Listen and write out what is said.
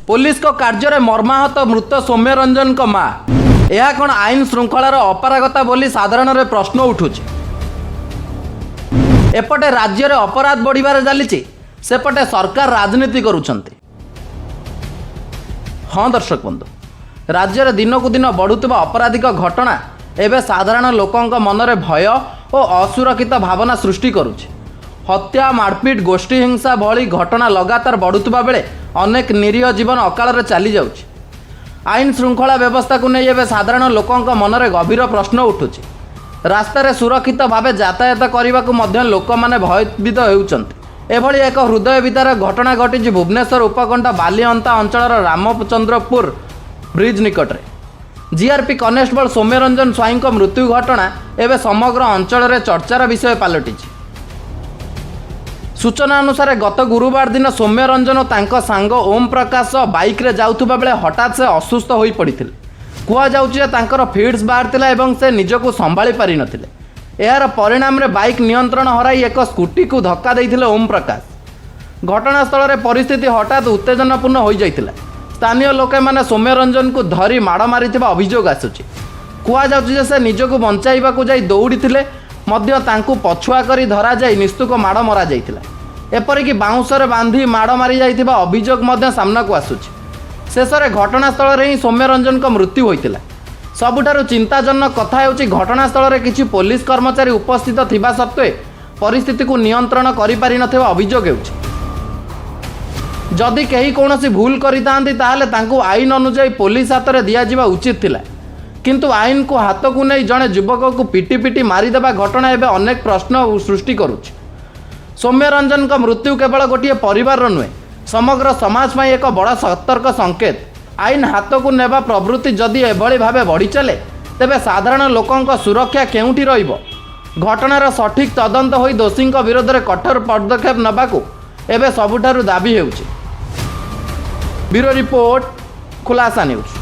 Police को कार्य मर्माहत मृत सौम्य रंजन को माँ यह कौन आईन श्रृंखलार अपारगता बोली साधारण प्रश्न उठुची। एपटे राज्य में अपराध बढ़िबार चली सेपटे सरकार राजनीति करुछंती। हाँ दर्शक बंधु, राज्य में दिनकू दिन बढ़ुवा आपराधिक घटना एवं साधारण लोकों मनरे भय और असुरक्षित भावना सृष्टि करुछि। हत्या मारपीट गोष्ठी हिंसा भली घटना लगातार बढ़ुवा बेले अनेक निरीह जीवन अकाल चली जाउछि। आईन श्रृंखला व्यवस्था को नहीं एवं साधारण लोकों मनरे गभीर प्रश्न उठुछि। रास्तार सुरक्षित भाव यातायात करने को लोक मैंने भयभीत होउछन्ति। एभली एक हृदय विदार घटना घटी भुवनेश्वर उपकंठ बालीअंता अंचल रामचंद्रपुर ब्रिज निकट में जीआरपी कनेस्टेबल सौम्य रंजन स्वाई मृत्यु घटना एवं समग्र अंचल चर्चार विषय पलटि। सूचना अनुसार गत गुरुवार दिन सौम्य रंजन और तांको सांग ओम प्रकाश बाइक रे जाउथुबा बेले हठात से असुस्थ होई पड़िथिले। कुआ जाउछि जे तांकर फिट्स बाहरथिला एवं से निजको संभाली पारि नथिले। यार परिणाम रे बाइक नियंत्रण हराई एक स्कूटी को धक्का देइथिले ओम प्रकाश। घटनास्थल रे परिस्थिति हठात उत्तेजनापूर्ण हो जाइथिला। स्थानीय लोके माने सौम्य रंजन को धरी माड़ मारिथिबा अभियोग आसुछि। कुआ जाउछि जे से निजको बंचाइबाकू जाई दौड़िथिले मध्य तांकू पछुआ करी धरा जाई निस्तुक माड़ मरा जाइथिला। एपरिक बाउंसरे बांधी माड़ मारी जाइथिबा अभियोग मध्य सामना को आसुछि। शेष में घटनास्थल ही सौम्य रंजन को मृत्यु होता। सबुठारु चिंताजनक कथा हेउछि घटनास्थल में किछि पुलिस कर्मचारी उपस्थित थिबा सत्वे परिस्थिति को नियंत्रण करि पारि नथिबा अभियोग हेउछि। जदि केही कोनोसी भूल करितांती ताहाले तांकू आईन अनुसार पुलिस हाथ में दिया जिबा उचित थिला, किंतु आईन को हाथ को नहीं जड़े युवक को पिटी पिटी मारिदेवा घटना एवं अनेक प्रश्न सृष्टि करुछि। सौम्य रंजन का मृत्यु केवल गोटे परिवार नुहे समग्र समाज में एक बड़ा सतर्क संकेत। आईन हाथ को नेबा प्रवृत्ति जदि एभली भावे बढ़ी चले तेबे साधारण लोकों सुरक्षा केउठी रहिबो। घटनार सठिक तदंत होई दोषी विरोध में कठोर पदक्षेप नबाकू एबे सबुठारु दाबी हेउछि। ब्यूरो रिपोर्ट खुलासा न्यूज।